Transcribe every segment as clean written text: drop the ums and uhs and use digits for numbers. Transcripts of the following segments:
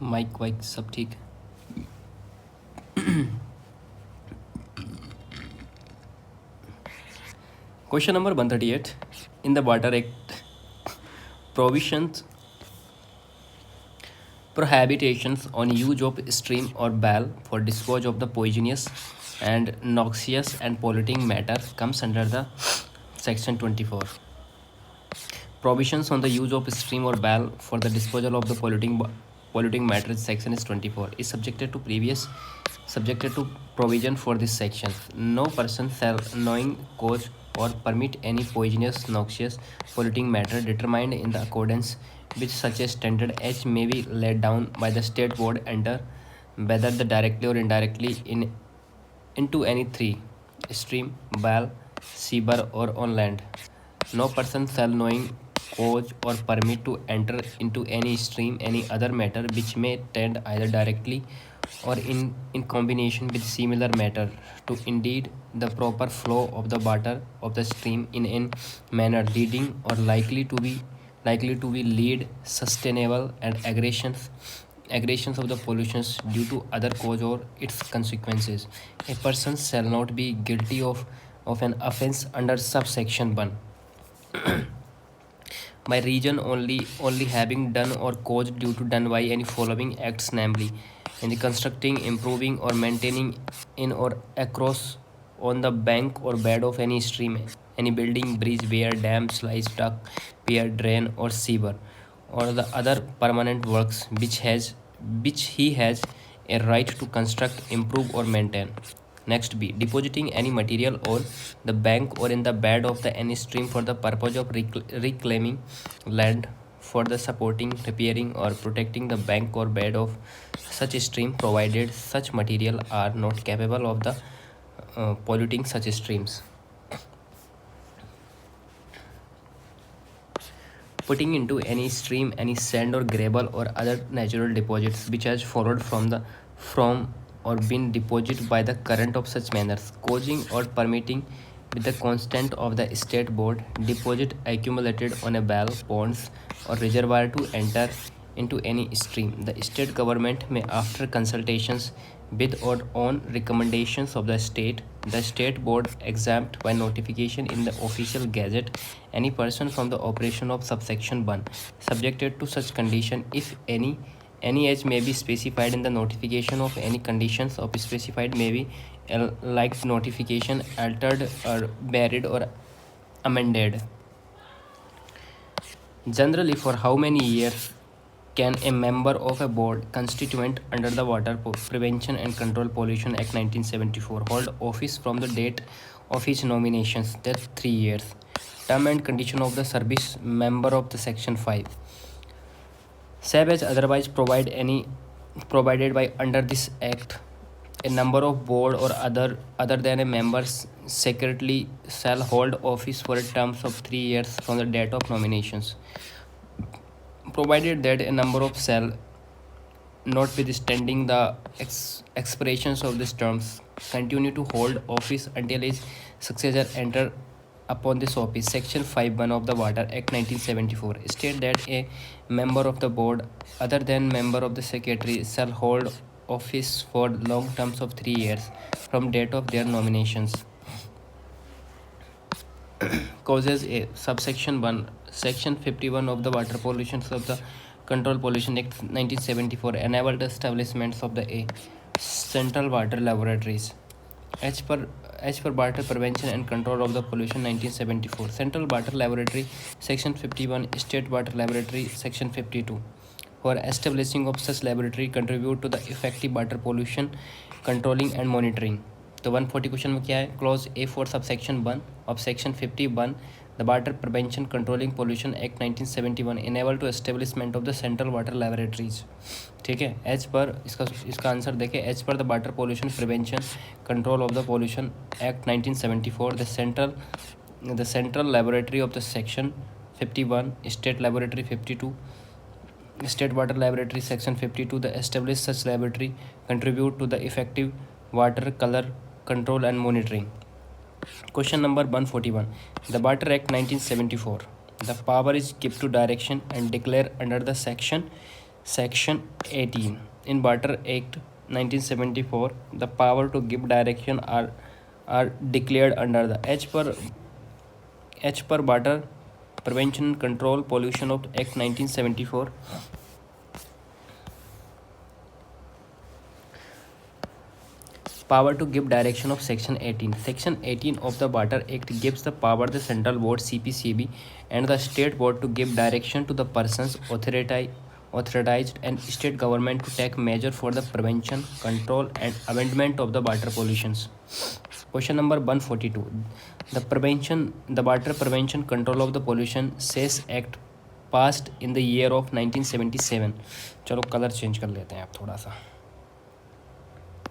Mic वाइक सब ठीक। Question number 138 in the Water act provisions prohibitions on use of stream or well for dispose of the poisonous and noxious and polluting matter comes under the section 24. Provisions on the use of stream or well for the disposal of the polluting matter section is 24 is subjected to provision for this section. No person shall knowing cause or permit any poisonous, noxious, polluting matter determined in the accordance with such a standard as may be laid down by the state board enter whether the directly or indirectly into any three stream, well, sewer or on land. No person shall knowing cause or permit to enter into any stream any other matter which may tend either directly or in combination with similar matter to indeed the proper flow of the water of the stream in a manner leading or likely to be lead sustainable and aggressions of the pollutions due to other cause or its consequences. A person shall not be guilty of an offence under subsection 1 by reason only having done or caused due to done by any following acts, namely in the constructing, improving or maintaining in or across on the bank or bed of any stream, any building, bridge, weir, dam, sluice, duct, pier, drain or sewer, or the other permanent works which he has a right to construct, improve or maintain. Next B. Depositing any material on the bank or in the bed of the any stream for the purpose of reclaiming land for the supporting, repairing or protecting the bank or bed of such a stream provided such material are not capable of the polluting such streams. Putting into any stream any sand or gravel or other natural deposits which has followed from or been deposited by the current of such manners, causing or permitting with the consent of the state board deposit accumulated on a well, ponds or reservoir to enter into any stream. The state government may, after consultations with or on recommendations of the state board exempt by notification in the official gazette any person from the operation of subsection 1 subjected to such condition if any age may be specified in the notification of any conditions of specified may be like notification altered or varied or amended. Generally, for how many years can a member of a board constituent under the Water Prevention and Control Pollution Act 1974 hold office from the date of his nominations? That's 3 years. Term and condition of the service member of the Section 5. Savage otherwise provided by under this act, a number of board or other than a member's secretary shall hold office for a term of 3 years from the date of nominations, provided that a number of shall, notwithstanding the expirations of these terms, continue to hold office until his successor enter upon this office. Section 5(1) of the Water Act 1974 state that a member of the board other than member of the secretary shall hold office for long terms of 3 years from date of their nominations. Causes A. Subsection 1. Section 51 of the Water Pollution of the Control Pollution Act 1974 enabled the establishments of the A. Central Water Laboratories. As per Water Prevention and Control of the Pollution 1974, Central Water Laboratory Section 51, State Water Laboratory Section 52. For establishing of such laboratory contribute to the effective water pollution controlling and monitoring. तो 140 question में क्या है? Clause A for subsection 1 of section 51 the water prevention controlling pollution act 1971 enable to establishment of the central water laboratories. ठीक है, as per इसका answer देखें. As per the water pollution prevention control of the pollution act 1974 the central laboratory of the section 51 state laboratory 52 State Water Laboratory Section 52 the established such laboratory contribute to the effective water color control and monitoring. Question number 141. The Water Act 1974. The power is given to direction and declare under the section Section 18 in Water Act 1974, the power to give direction are declared under the H per Water Prevention and Control Pollution of Act 1974. Power to give direction of Section 18. Section 18 of the Water Act gives the power the Central Board CPCB and the State Board to give direction to the persons authorized and state government to take measure for the prevention, control and amendment of the water pollutions. Question number 142. The Water Prevention Control of the Pollution Cess Act passed in the year of 1977. चलो colour change कर लेते हैं आप थोड़ा सा,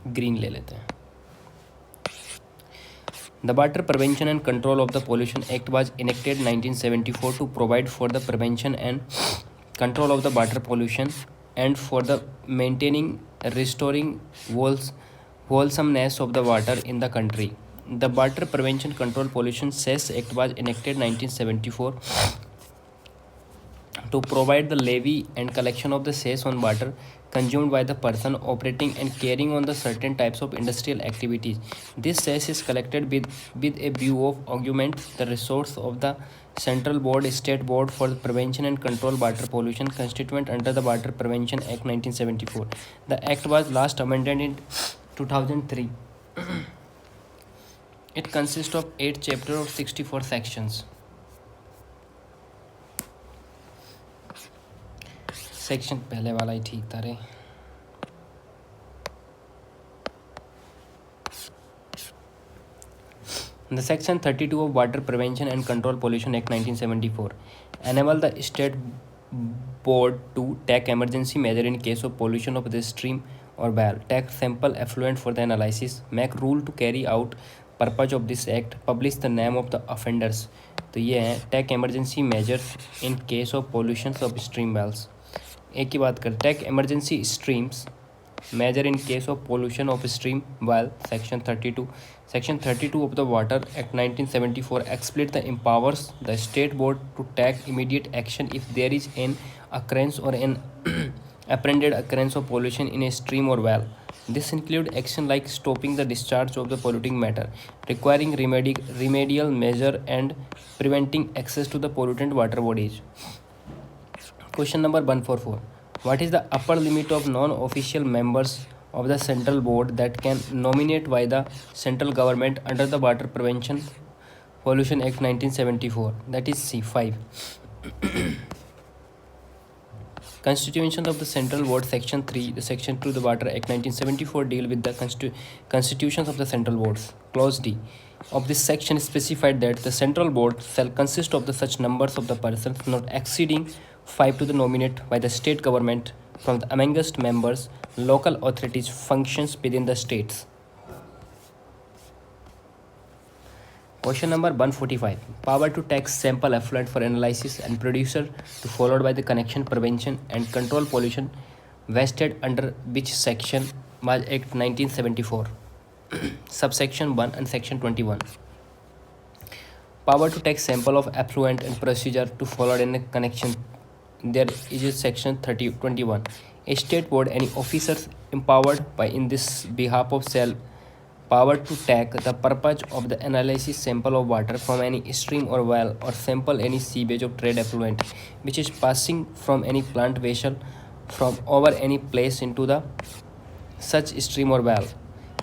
green ले लेते हैं. The Water Prevention and Control of the Pollution Act was enacted 1974 to provide for the prevention and control of the water pollution and for the maintaining, restoring wholesomeness of the water in the country. The Water Prevention Control Pollution Cess Act was enacted 1974 to provide the levy and collection of the cess on water consumed by the person operating and carrying on the certain types of industrial activities. This cess is collected with a view of augment the resource of the Central Board, State Board for the Prevention and Control Water Pollution constituent under the Water Prevention Act 1974. The Act was last amended in 2003. It consists of 8 chapters of 64 sections. Section पहले वाला ही ठीक था रे. The Section 32 of Water Prevention and Control Pollution Act 1974 enable the State Board to take emergency measure in case of pollution of the stream or well, take sample effluent for the analysis, make rule to carry out purpose of this act, publish the name of the offenders. तो ये है take emergency measures in case of pollution of stream wells. एक ही बात कर take emergency streams measure in case of pollution of stream well. Section 32 of the Water Act 1974 explicit the empowers the state board to take immediate action if there is an occurrence or an apprehended occurrence of pollution in a stream or well. This include action like stopping the discharge of the polluting matter, requiring remedial measure and preventing access to the pollutant water bodies. Question number 144. What is the upper limit of non-official members of the Central Board that can nominate by the central government under the Water Prevention Pollution Act 1974? That is C5. Constitution of the Central Board, Section 3, the Section 2 of the Water Act 1974 deal with the constitutions of the Central Boards. Clause D of this section specified that the Central Board shall consist of the such numbers of the persons not exceeding 5 to the nominate by the state government from the amongst members, local authorities functions within the states. Question number 145. Power to take sample effluent for analysis and producer to followed by the connection prevention and control pollution vested under which section was Act 1974? Subsection 1 and Section 21. Power to take sample of effluent and procedure to follow in a connection. There is a Section 21. A state board, any officers empowered by in this behalf of shall power to take the purpose of the analysis sample of water from any stream or well or sample any seepage of trade effluent which is passing from any plant vessel from over any place into the such stream or well.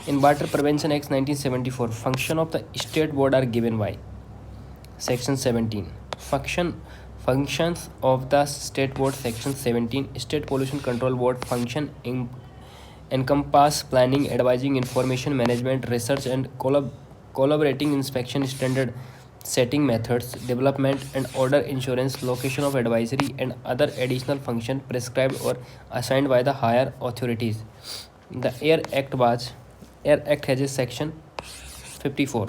In Water Prevention Act 1974, function of the state board are given by Section 17. Functions of the state board. Section 17. State Pollution Control Board function encompass planning, advising, information management, research and collaborating inspection standard setting methods, development and order insurance, location of advisory and other additional function prescribed or assigned by the higher authorities. The Air Act has a Section 54.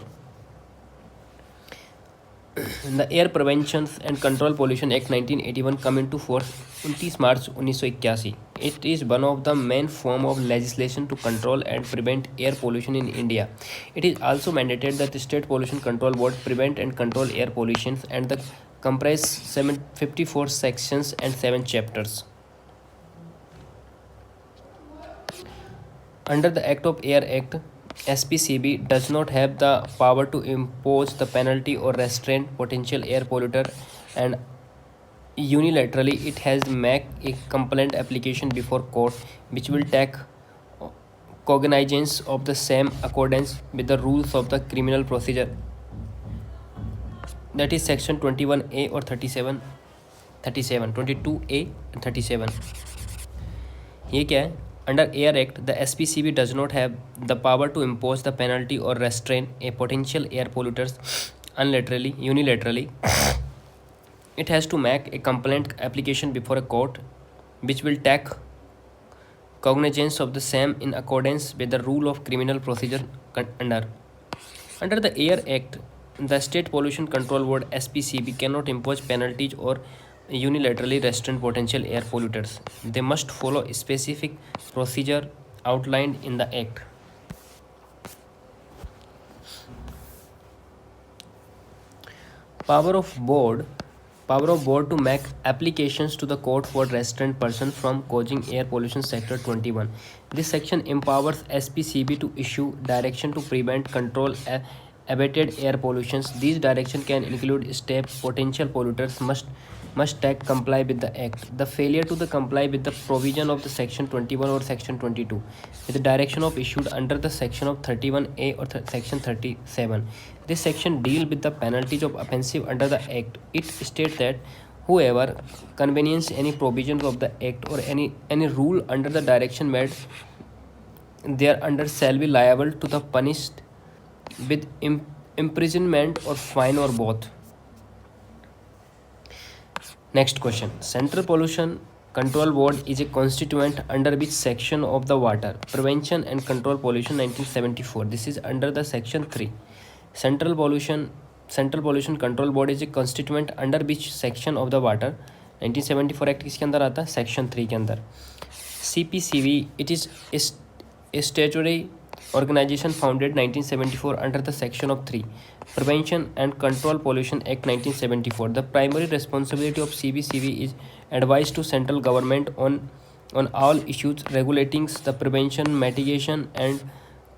The Air Prevention and Control Pollution Act 1981 come into force 29 March 1981. It is one of the main form of legislation to control and prevent air pollution in India. It is also mandated that the State Pollution Control Board prevent and control air pollution and the comprise 54 sections and 7 chapters. Under the Act of Air Act, SPCB does not have the power to impose the penalty or restrain potential air polluter, and unilaterally it has make a complaint application before court which will take cognizance of the same accordance with the rules of the criminal procedure, that is section 21A or 37 22A and 37. ये क्या है? Under Air Act, the SPCB does not have the power to impose the penalty or restrain a potential air polluters unilaterally. It has to make a complaint application before a court, which will take cognizance of the same in accordance with the rule of criminal procedure under the Air Act. The State Pollution Control Board (SPCB) cannot impose penalties or unilaterally restrain potential air polluters. They must follow a specific procedure outlined in the Act. Power of board to make applications to the court for restraint person from causing air pollution, sector 21. This section empowers SPCB to issue direction to prevent, control abated air pollutions. These directions can include steps potential polluters must take comply with the act. The failure to comply with the provision of the section 21 or section 22 with the direction of issued under the section of 31A or section 37. This section deal with the penalties of offensive under the act. It states that whoever convenience any provisions of the act or any rule under the direction made thereunder shall be liable to the punished with imprisonment or fine or both. Next question. Central Pollution Control Board is a constituent under which section of the Water Prevention and Control Pollution 1974? This is under the section 3. Central Pollution Control Board is a constituent under which section of the Water 1974 act किसके अंदर आता है? Section 3 के अंदर. CPCB, it is a statutory organization founded 1974 under the section of 3 Prevention and Control Pollution Act 1974. The primary responsibility of CPCB is advice to central government on all issues regulating the prevention, mitigation and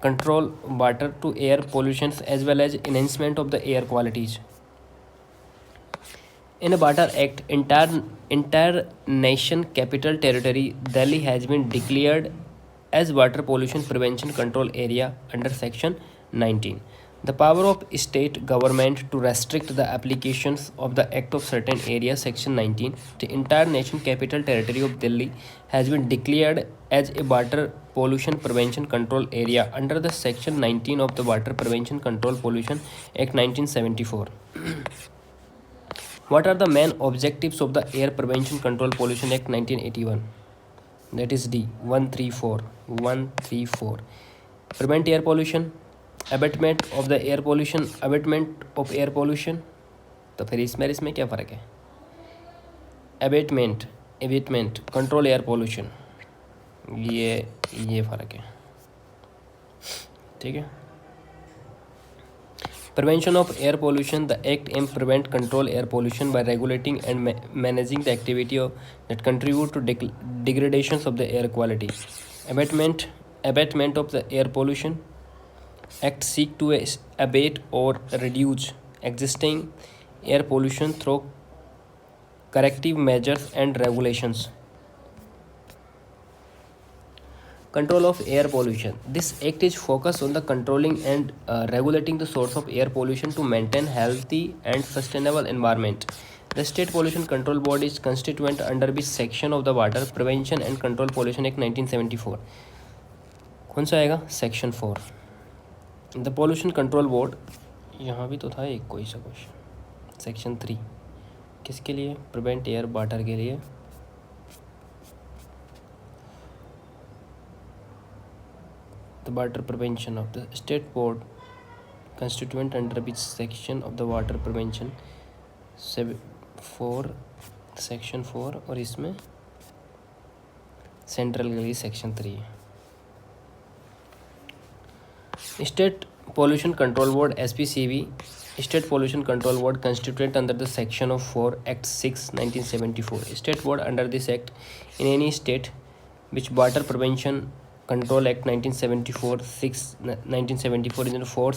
control water to air pollution as well as enhancement of the air qualities. In the Water Act, entire nation capital territory Delhi has been declared as water pollution prevention control area under section 19. The power of state government to restrict the applications of the act of certain areas, section 19. The entire nation capital territory of Delhi has been declared as a water pollution prevention control area under the section 19 of the Water Prevention Control Pollution Act 1974. What are the main objectives of the Air Prevention Control Pollution Act 1981? That is D. 134. Prevent air pollution, abatement of the air pollution, abatement of air pollution. तो फिर इसमें क्या फ़र्क है? abatement, control air pollution, ये फ़र्क है. ठीक है. Prevention of air pollution. The Act aims prevent control air pollution by regulating and managing the activity that contribute to degradations of the air quality. Abatement of the air pollution. Act seek to abate or reduce existing air pollution through corrective measures and regulations. Control of air pollution. This act is focused on the controlling and regulating the source of air pollution to maintain healthy and sustainable environment. The State Pollution Control Board is constituent under which section of the Water Prevention and Control Pollution Act 1974? कौन सा आएगा? Section 4. The pollution control board, यहाँ भी तो था एक कोई सा क्वेश्चन. सेक्शन 3 किसके लिए? प्रिवेंट एयर वाटर के लिए. The water prevention of the state board constituent under which section of the water prevention 4 section 4 और इसमें सेंट्रल के लिए section 3. State Pollution Control Board SPCB, State Pollution Control Board constituent under the section of 4 Act 6 1974. State board under this act in any state which water prevention Control Act 1974 1974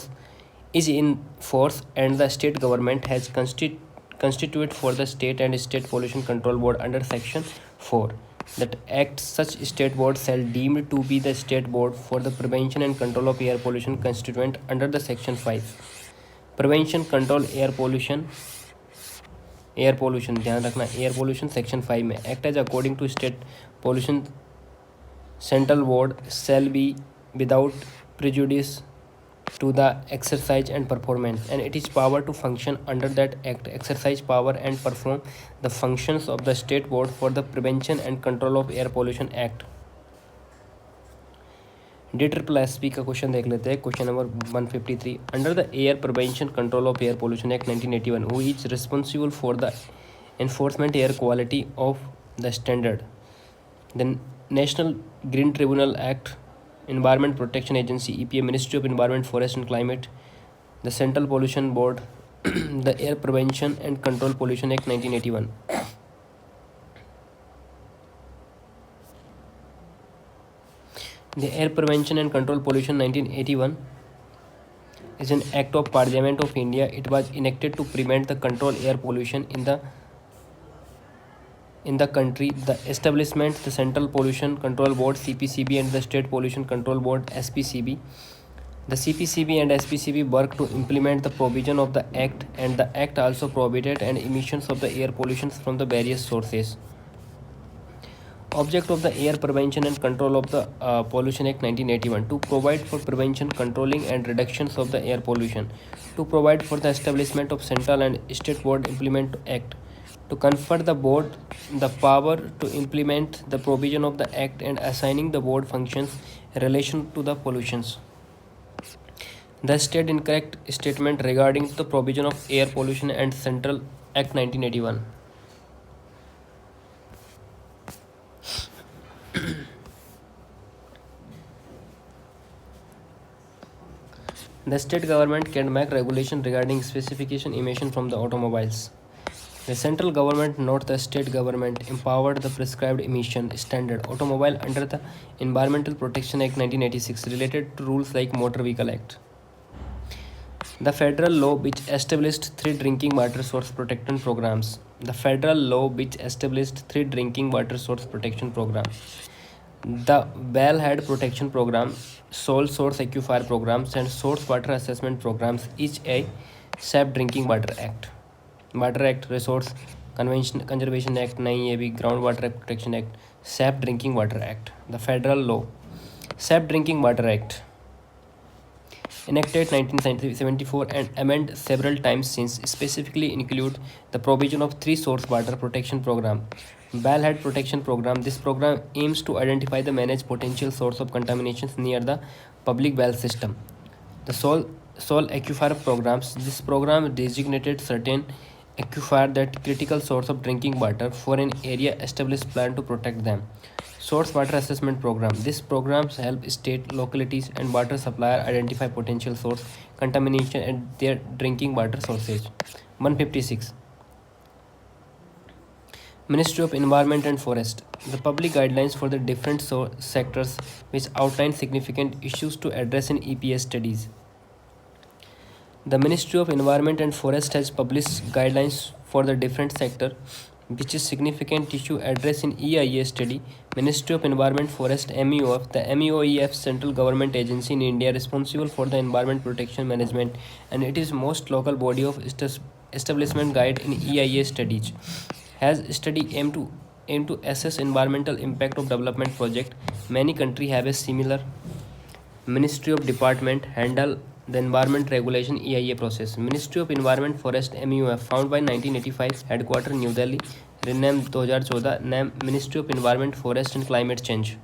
is in force, and the state government has constituted for the state and state pollution control board under section 4. That act such state board shall deemed to be the state board for the prevention and control of air pollution constituent under the section 5. Prevention control air pollution ध्यान रखना, air pollution section 5 में act as according to state pollution central board shall be without prejudice to the exercise and performance, and it is power to function under that act, exercise power and perform the functions of the state board for the prevention and control of air pollution act. D triple S P का question देख लेते हैं. Question number 153. Under the air prevention control of air pollution act 1981, who is responsible for the enforcement air quality of the standard? The National Green Tribunal Act, Environment Protection Agency EPA, Ministry of Environment, Forest and Climate, the Central Pollution Board, the Air Prevention and Control Pollution Act 1981. The Air Prevention and Control Pollution 1981 is an act of Parliament of India. It was enacted to prevent the control air pollution in the country. The establishment, the Central Pollution Control Board CPCB and the State Pollution Control Board SPCB. The CPCB and SPCB work to implement the provision of the act, and the act also prohibited and emissions of the air pollution from the various sources. Object of the Air Prevention and Control of the Pollution Act 1981: to provide for prevention, controlling and reductions of the air pollution, to provide for the establishment of central and state board implement act, to confer the board the power to implement the provision of the act and assigning the board functions in relation to the pollutions. The state incorrect statement regarding the provision of air pollution and Central Act 1981. The state government can make regulation regarding specification emission from the automobiles. The central government, not the state government, empowered the prescribed emission standard automobile under the Environmental Protection Act 1986 related to rules like Motor Vehicle Act. The federal law which established 3 drinking water source protection programs. The federal law which established 3 drinking water source protection programs. The Wellhead Protection Program, Sole Source Aquifer Programs, and Source Water Assessment Programs, each a Safe Drinking Water Act. Water Act, Resource Conservation Act, नहीं ये भी Groundwater Protection Act, Safe Drinking Water Act. The federal law, Safe Drinking Water Act, enacted 1974 and amended several times since, specifically include the provision of 3 source water protection program. Wellhead Protection Program. This program aims to identify the manage potential source of contaminations near the public well system. The Sole Aquifer Programs. This program designated certain aquifer that critical source of drinking water for an area established plan to protect them. Source Water Assessment Program. This programs help state, localities and water supplier identify potential source contamination at their drinking water sources. 156. Ministry of Environment and Forest. The public guidelines for the different sectors which outline significant issues to address in EPA studies. The Ministry of Environment and Forest has published guidelines for the different sector which is significant issue address in EIA study. Ministry of Environment Forest MEOF. The MEOEF central government agency in India responsible for the environment protection management, and it is most local body of establishment guide in EIA studies. Has study aim to assess environmental impact of development project. Many countries have a similar Ministry of Department handle the environment regulation EIA process. Ministry of Environment Forest MEOF found by 1985, headquarter New Delhi, renamed 2014, name Ministry of Environment Forest and Climate Change.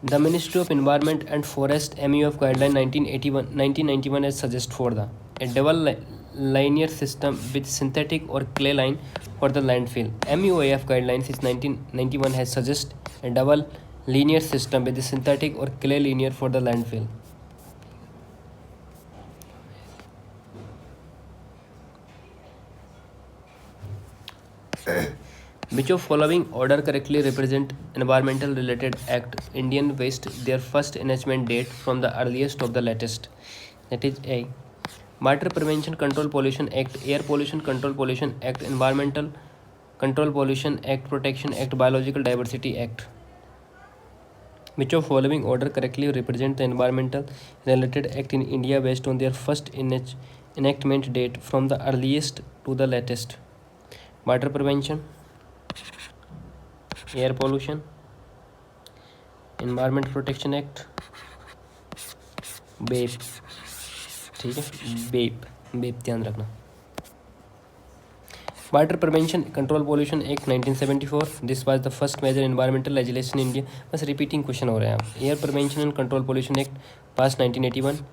The Ministry of Environment and Forest MEOF guideline 1991 as suggest for the a double linear system with synthetic or clay line for the landfill. MEOF guidelines is 1991 has suggest a double linear system with the synthetic or clay linear for the landfill. Which of following order correctly represent environmental related act? Indian Waste their first enactment date from the earliest of the latest. That is A. Water Prevention Control Pollution Act, Air Pollution Control Pollution Act, Environmental Control Pollution Act, Protection Act, Biological Diversity Act. Which of following order correctly represent the environmental related act in India based on their first enactment date from the earliest to the latest? Water prevention, air pollution, environment protection act, बेप. ठीक है, बेप बेप ध्यान रखना. Water Prevention Control Pollution Act 1974. This was the first major environmental legislation in India. बस repeating question हो रहे हैं आप. Air Prevention and Control Pollution Act passed 1981.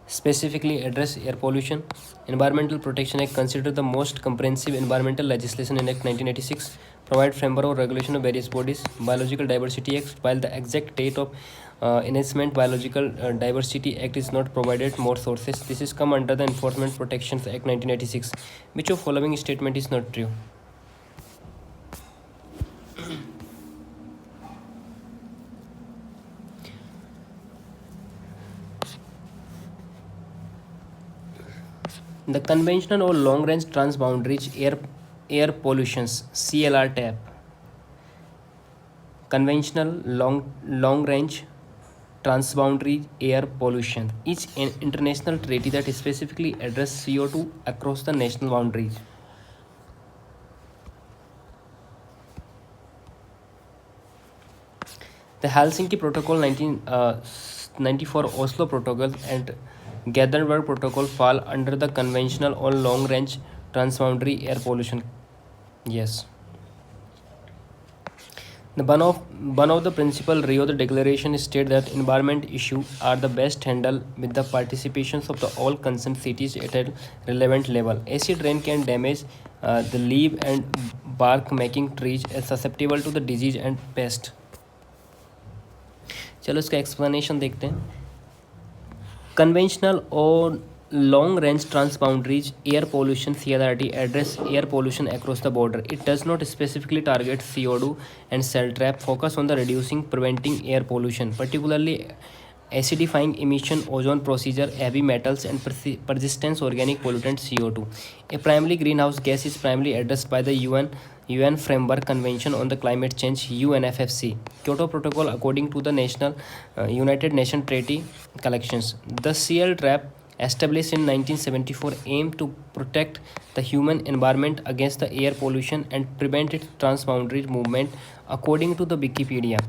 Specifically address air pollution. Environmental Protection Act considered the most comprehensive environmental legislation in Act 1986. Provide framework or regulation of various bodies. Biological Diversity Act. While the exact date of enactment Biological Diversity Act is not provided more sources. This is come under the Enforcement Protections Act 1986. Which of following statement is not true? The conventional or long range transboundaries air pollutions CLR tab. Conventional long range transboundary air pollution is an international treaty that specifically addresses CO2 across the national boundaries. The Helsinki Protocol 1994 Oslo Protocol and Gothenburg Protocol fall under the conventional or long range transboundary air pollution. Yes. One of the principal Rio Declaration state that environment issues are the best handled with the participations of the all concerned cities at a relevant level. Acid rain can damage the leaf and bark, making trees susceptible to the disease and pest. चलो इसका explanation देखते हैं. Conventional or long range transboundaries air pollution CLRT address air pollution across the border. It does not specifically target CO2 and cell trap, focus on the reducing preventing air pollution, particularly acidifying emission, ozone procedure, heavy metals and persistent organic pollutant CO2. A primary greenhouse gas is primarily addressed by the UN Framework Convention on the Climate Change UNFCCC. Kyoto Protocol according to the United Nations Treaty collections. The CL trap established in 1974 aimed to protect the human environment against the air pollution and prevent its transboundary movement according to the Wikipedia.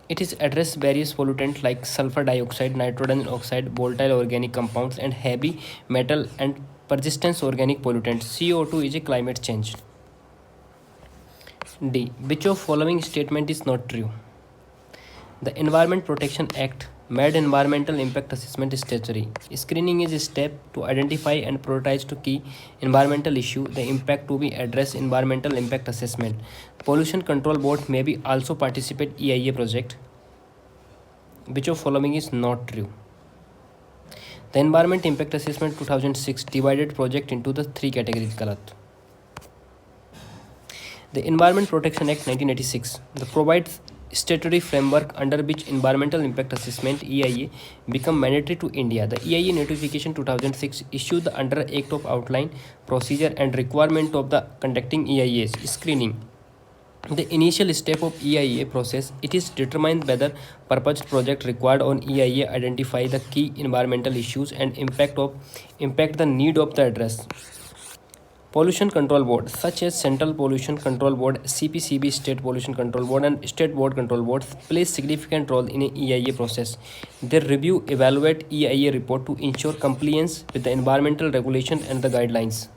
It is addressed various pollutants like sulfur dioxide, nitrogen oxide, volatile organic compounds and heavy metal and persistent organic pollutants. CO2 is a climate change. D. Which of following statement is not true? The Environment Protection Act made environmental impact assessment statutory. Screening is a step to identify and prioritize to key environmental issue, the impact to be addressed environmental impact assessment. Pollution Control Board may be also participate EIA project. Which of following is not true? The Environment Impact Assessment 2006 divided project into the three categories. Galat. The Environment Protection Act 1986 provides statutory framework under which environmental impact assessment EIA become mandatory to India. The EIA notification 2006 issued under Act of Outline Procedure and Requirement of the conducting EIA's screening. The initial step of EIA process, it is determined whether proposed project required on EIA identify the key environmental issues and impact the need of the address. Pollution Control Board such as Central Pollution Control Board, CPCB State Pollution Control Board and State Board Control Boards play significant role in a EIA process. They review, evaluate EIA report to ensure compliance with the environmental regulation and the guidelines.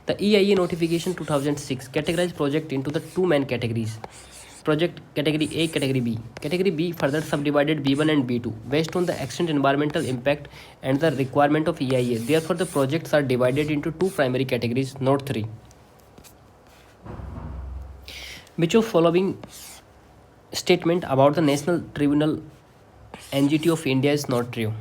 The EIA notification 2006 categorized project into the two main categories. Project category A, category B. Category B further subdivided B1 and B2 based on the extent environmental impact and the requirement of EIA. Therefore, the projects are divided into two primary categories, not three. Which of following statement about the National Tribunal NGT of India is not true?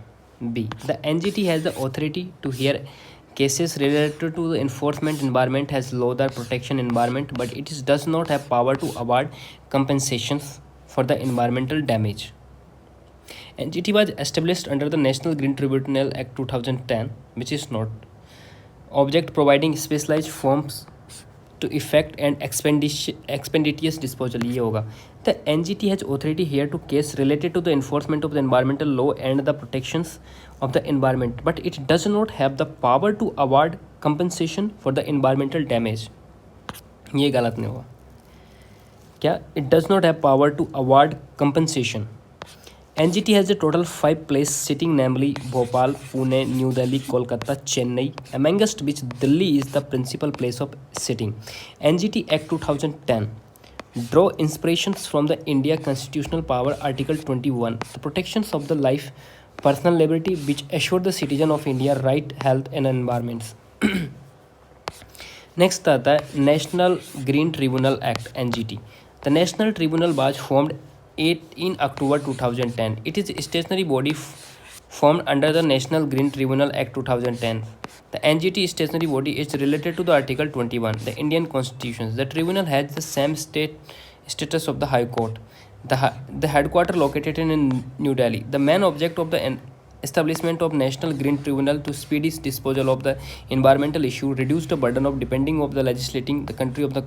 B. The NGT has the authority to hear cases related to the enforcement environment has law that protection environment, but does not have power to award compensations for the environmental damage. NGT was established under the National Green Tribunal Act 2010, which is not object providing specialized forms to effect and expeditious disposal. ये होगा. The NGT has authority here to case related to the enforcement of the environmental law and the protections of the environment, but it does not have the power to award compensation for the environmental damage. ये गलत नहीं होगा क्या? It does not have power to award compensation. NGT has a total 5 places sitting, namely Bhopal, Pune, New Delhi, Kolkata, Chennai, amongst which Delhi is the principal place of sitting. NGT Act 2010 draw inspirations from the India Constitutional Power Article 21, the protections of the life, personal liberty, which assure the citizen of India right, health and environments. Next आता है National Green Tribunal Act NGT. The National Tribunal was formed 18 October 2010. It is a stationary body formed under the National Green Tribunal Act 2010. The NGT stationary body is related to the Article 21, the Indian Constitution. The tribunal has the same status of the High Court. The headquarters located in New Delhi. The main object of the establishment of National Green Tribunal to speedy disposal of the environmental issue, reduce the burden of depending of the legislating the country of the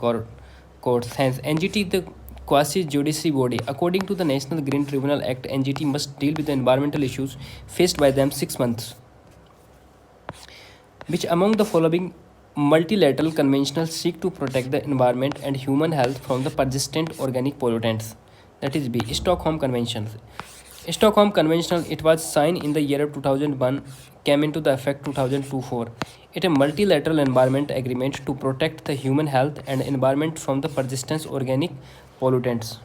courts. Hence, NGT the quasi-judiciary body. According to the National Green Tribunal Act, NGT must deal with the environmental issues faced by them 6 months. Which among the following multilateral conventions seek to protect the environment and human health from the persistent organic pollutants? That is B. Stockholm Convention. Stockholm Convention, it was signed in the year of 2001, came into the effect 2004. It is a multilateral environment agreement to protect the human health and environment from the persistent organic pollutants.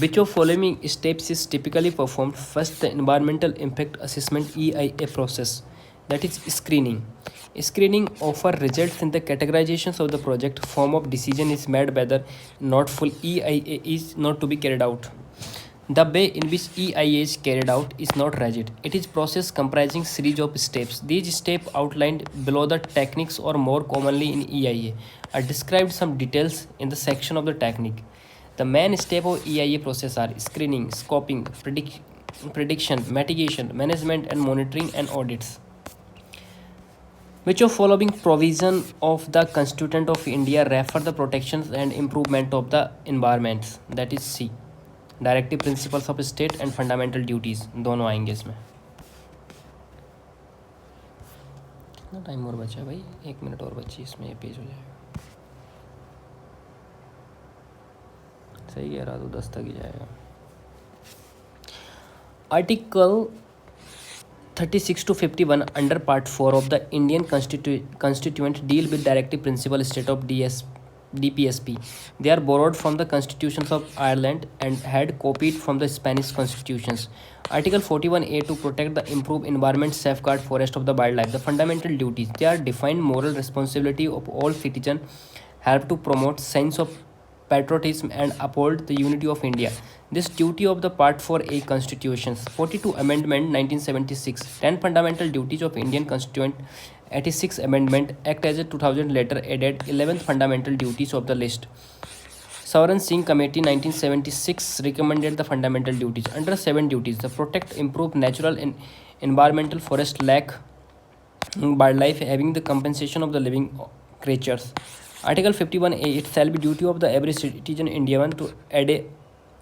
Which of following steps is typically performed? First, the environmental impact assessment EIA process, that is screening. Screening offer results in the categorizations of the project. Form of decision is made whether not full EIA is not to be carried out. The way in which EIA is carried out is not rigid. It is process comprising series of steps. These steps outlined below the techniques or more commonly in EIA are described some details in the section of the technique. The main step of EIA process are screening, scoping, prediction, mitigation, management and monitoring and audits. Which of following provision of the Constitution of India refer the protections and improvement of the environments? That is C. Directive principles of state and fundamental duties दोनों आएंगे इसमें. कितना time और बचा है भाई? 1 minute और बची, इसमें ये पेज हो जाएगा. सही कह रहा तो 10 तक ही जाएगा. Article 36 to 51 under Part 4 of the Indian Constituent deal with directive principal state of DPSP. They are borrowed from the constitutions of Ireland and had copied from the Spanish constitutions. Article 41A to protect the improved environment, safeguard forest of the wildlife. The fundamental duties. They are defined moral responsibility of all citizens, help to promote sense of patriotism and uphold the unity of India. This duty of the Part 4A Constitutions. 42 Amendment 1976. 10 fundamental duties of Indian Constituent. 86 Amendment Act as a 2000 later added 11th fundamental duties of the list. Saran Singh Committee 1976 recommended the fundamental duties. Under 7 duties, the protect, improve natural and environmental forest, lack wildlife, having the compensation of the living creatures. Article 51A, it shall be duty of the every citizen Indian to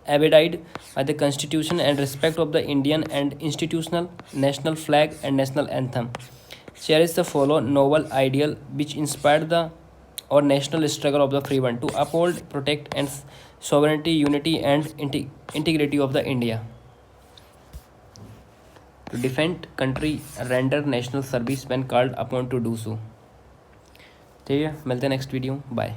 abide by the Constitution and respect of the Indian and institutional, national flag and national anthem. Cherish the follow noble ideal which inspired the or national struggle of the free one to uphold, protect and sovereignty, unity and integrity of the India. To defend country, render national service when called upon to do so. ठीक है, मिलते हैं next video. Bye.